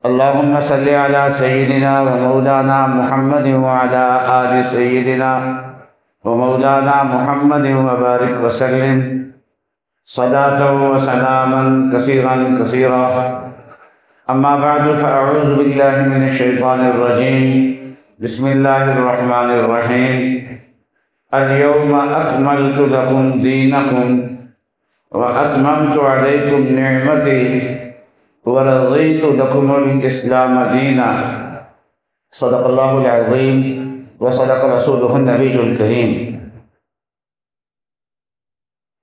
اللهم صل على سيدنا ومولانا محمد وعلى آل سيدنا ومولانا محمد وبارك وسلم صلاة وسلاما كثيرا كثيرا. أما بعد فأعوذ بالله من الشيطان الرجيم. بسم الله الرحمن الرحيم. اليوم أكملت لكم دينكم وأتممت عليكم نعمتي ورضيت لكم الإسلام دينا. صدق الله العظيم وصدق رسوله النبي الكريم.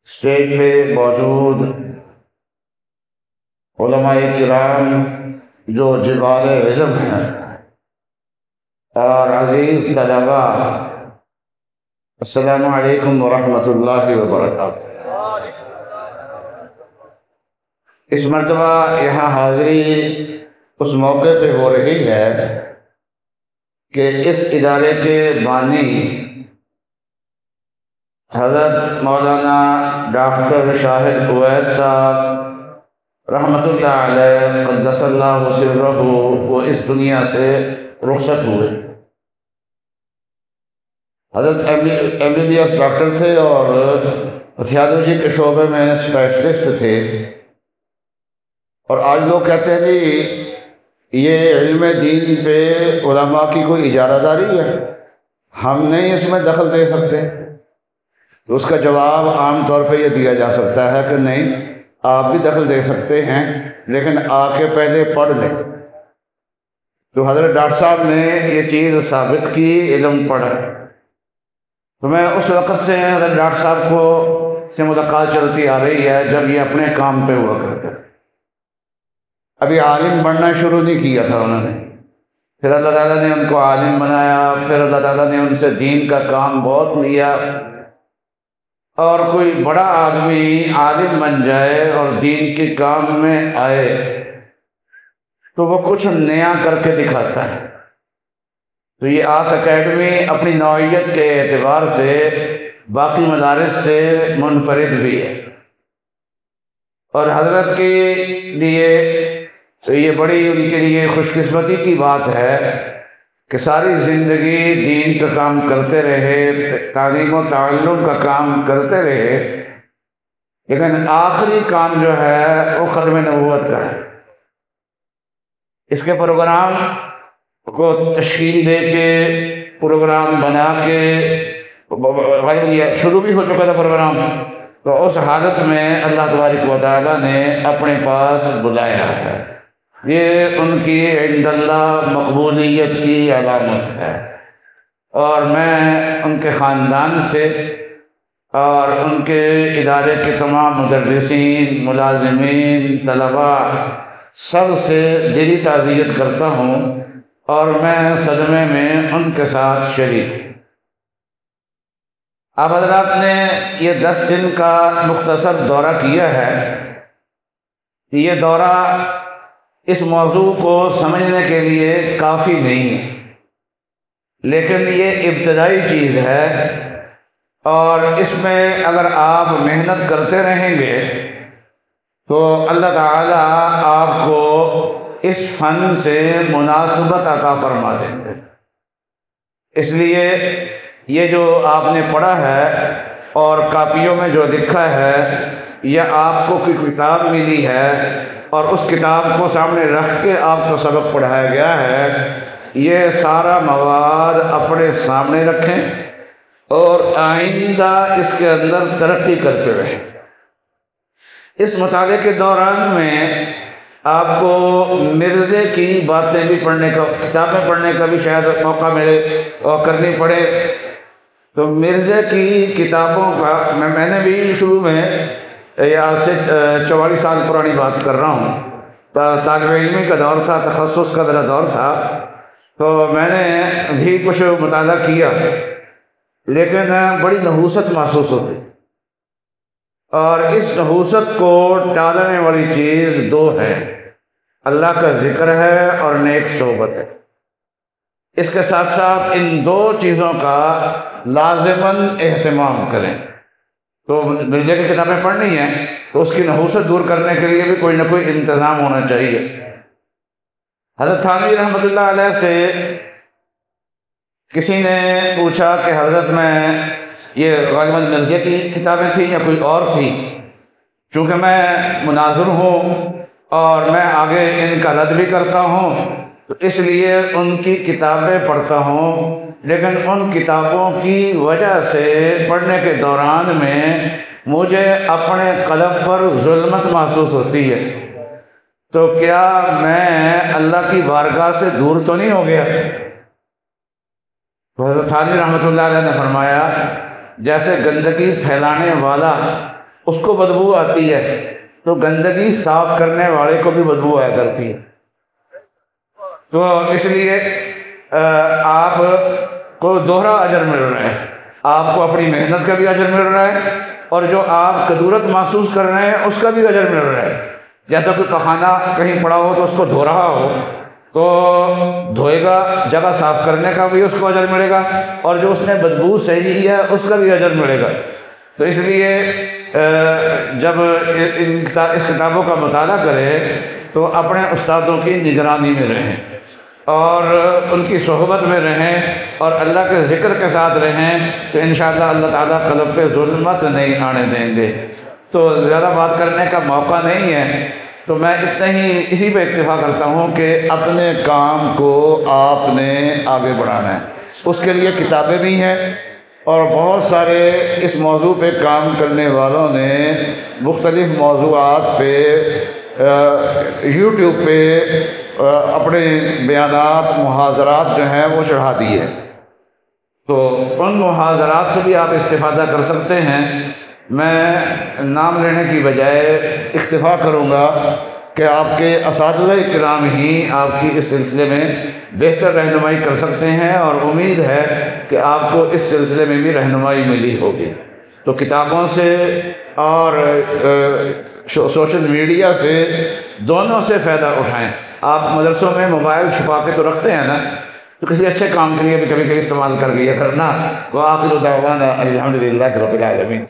اسٹیج پہ موجود علماء کرام جو جبال علم ہیں اور عزیز طلباء، السلام علیکم ورحمۃ اللہ وبرکاتہ. اس مرتبہ یہاں حاضری اس موقع پہ ہو رہی ہے کہ اس ادارے کے بانی حضرت مولانا ڈاکٹر شاہد اویس صاحب رحمۃ اللہ علیہ قدس اللہ سرہ وہ اس دنیا سے رخصت ہوئے. حضرت MBBS ڈاکٹر تھے اور پیتھولوجی کے شعبے میں اسپیشلسٹ تھے، اور آج لوگ کہتے ہیں جی یہ علم دین پہ علماء کی کوئی اجارہ داری ہے، ہم نہیں اس میں دخل دے سکتے. تو اس کا جواب عام طور پہ یہ دیا جا سکتا ہے کہ نہیں، آپ بھی دخل دے سکتے ہیں لیکن آ کے پہلے پڑھ لیں. تو حضرت ڈاکٹر صاحب نے یہ چیز ثابت کی، علم پڑھا. تو میں اس وقت سے حضرت ڈاکٹر صاحب کو سے ملاقات چلتی آ رہی ہے جب یہ اپنے کام پہ ہوا کرتے تھے. ابھی عالم بننا شروع نہیں کیا تھا انہوں نے، پھر اللہ تعالیٰ نے ان کو عالم بنایا، پھر اللہ تعالیٰ نے ان سے دین کا کام بہت لیا. اور کوئی بڑا آدمی عالم بن جائے اور دین کے کام میں آئے تو وہ کچھ نیا کر کے دکھاتا ہے. تو یہ آس اکیڈمی اپنی نوعیت کے اعتبار سے باقی مدارس سے منفرد بھی ہے، اور حضرت کے لیے تو یہ بڑی ان کے لیے خوش قسمتی کی بات ہے کہ ساری زندگی دین کا کام کرتے رہے، تعلیم و تعلم کا کام کرتے رہے، لیکن آخری کام جو ہے وہ ختم نبوت کا ہے. اس کے پروگرام کو تشکیل دے کے، پروگرام بنا کے شروع بھی ہو چکا تھا پروگرام، تو اس حالت میں اللہ تبارک و تعالیٰ نے اپنے پاس بلایا ہے. یہ ان کی عند اللہ مقبولیت کی علامت ہے، اور میں ان کے خاندان سے اور ان کے ادارے کے تمام مدرسین، ملازمین، طلباء سب سے دلی تعزیت کرتا ہوں، اور میں صدمے میں ان کے ساتھ شریک. آپ حضرات نے یہ 10 دن کا مختصر دورہ کیا ہے. یہ دورہ اس موضوع کو سمجھنے کے لیے کافی نہیں ہے، لیکن یہ ابتدائی چیز ہے، اور اس میں اگر آپ محنت کرتے رہیں گے تو اللہ تعالیٰ آپ کو اس فن سے مناسبت عطا فرما دیں گے. اس لیے یہ جو آپ نے پڑھا ہے اور کاپیوں میں جو لکھا ہے، یا آپ کو کوئی کتاب ملی ہے اور اس کتاب کو سامنے رکھ کے آپ کو سبق پڑھایا گیا ہے، یہ سارا مواد اپنے سامنے رکھیں اور آئندہ اس کے اندر ترقی کرتے رہیں. اس مطالعے کے دوران میں آپ کو مرزے کی باتیں بھی پڑھنے کا، کتابیں پڑھنے کا بھی شاید موقع ملے اور کرنی پڑے. تو مرزے کی کتابوں کا میں نے بھی شروع میں آج سے 44 سال پرانی بات کر رہا ہوں، طالب علمی کا دور تھا، تخصص کا میرا دور تھا، تو میں نے بھی کچھ مطالعہ کیا، لیکن بڑی نحوست محسوس ہوتی، اور اس نحوست کو ٹالنے والی چیز 2 ہے: اللہ کا ذکر ہے اور نیک صحبت ہے. اس کے ساتھ ساتھ ان 2 چیزوں کا لازماً اہتمام کریں. تو مرزا کی کتابیں پڑھنی ہیں تو اس کی نحوست دور کرنے کے لیے بھی کوئی نہ کوئی انتظام ہونا چاہیے. حضرت تھانوی رحمۃ اللہ علیہ سے کسی نے پوچھا کہ حضرت میں یہ غالباً مرزیہ کی کتابیں تھیں یا کوئی اور تھی، چونکہ میں مناظر ہوں اور میں آگے ان کا رد بھی کرتا ہوں تو اس لیے ان کی کتابیں پڑھتا ہوں، لیکن ان کتابوں کی وجہ سے پڑھنے کے دوران میں مجھے اپنے قلب پر ظلمت محسوس ہوتی ہے، تو کیا میں اللہ کی بارگاہ سے دور تو نہیں ہو گیا؟ حضرت تھانوی رحمۃ اللہ علیہ نے فرمایا جیسے گندگی پھیلانے والا اس کو بدبو آتی ہے تو گندگی صاف کرنے والے کو بھی بدبو آیا کرتی ہے، تو اس لیے آپ کو دوہرا اجر مل رہا ہے، آپ کو اپنی محنت کا بھی اجر مل رہا ہے اور جو آپ کدورت محسوس کر رہے ہیں اس کا بھی اجر مل رہا ہے۔ جیسا کوئی پخانہ کہیں پڑا ہو تو اس کو دھو رہا ہو تو دھوئے گا، جگہ صاف کرنے کا بھی اس کو اجر ملے گا اور جو اس نے بدبو سہی ہے اس کا بھی اجر ملے گا۔ تو اس لیے جب اس کتابوں کا مطالعہ کرے تو اپنے استادوں کی نگرانی میں رہیں اور ان کی صحبت میں رہیں اور اللہ کے ذکر کے ساتھ رہیں تو انشاءاللہ اللہ تعالیٰ قلب پہ ظلمت نہیں آنے دیں گے۔ تو زیادہ بات کرنے کا موقع نہیں ہے تو میں اتنا ہی اسی پہ اکتفا کرتا ہوں کہ اپنے کام کو آپ نے آگے بڑھانا ہے، اس کے لیے کتابیں بھی ہیں اور بہت سارے اس موضوع پہ کام کرنے والوں نے مختلف موضوعات پہ یوٹیوب پہ اپنے بیانات محاضرات جو ہیں وہ چڑھا دیے، تو ان محاضرات سے بھی آپ استفادہ کر سکتے ہیں۔ میں نام لینے کی بجائے اکتفا کروں گا کہ آپ کے اساتذہ کرام ہی آپ کی اس سلسلے میں بہتر رہنمائی کر سکتے ہیں اور امید ہے کہ آپ کو اس سلسلے میں بھی رہنمائی ملی ہوگی۔ تو کتابوں سے اور سوشل میڈیا سے دونوں سے فائدہ اٹھائیں۔ آپ مدرسوں میں موبائل چھپا کے تو رکھتے ہیں نا، تو کسی اچھے کام کے لیے بھی کبھی کبھی استعمال کر لیا کرنا۔ وآخر دعوانا الحمدللہ رب العالمین۔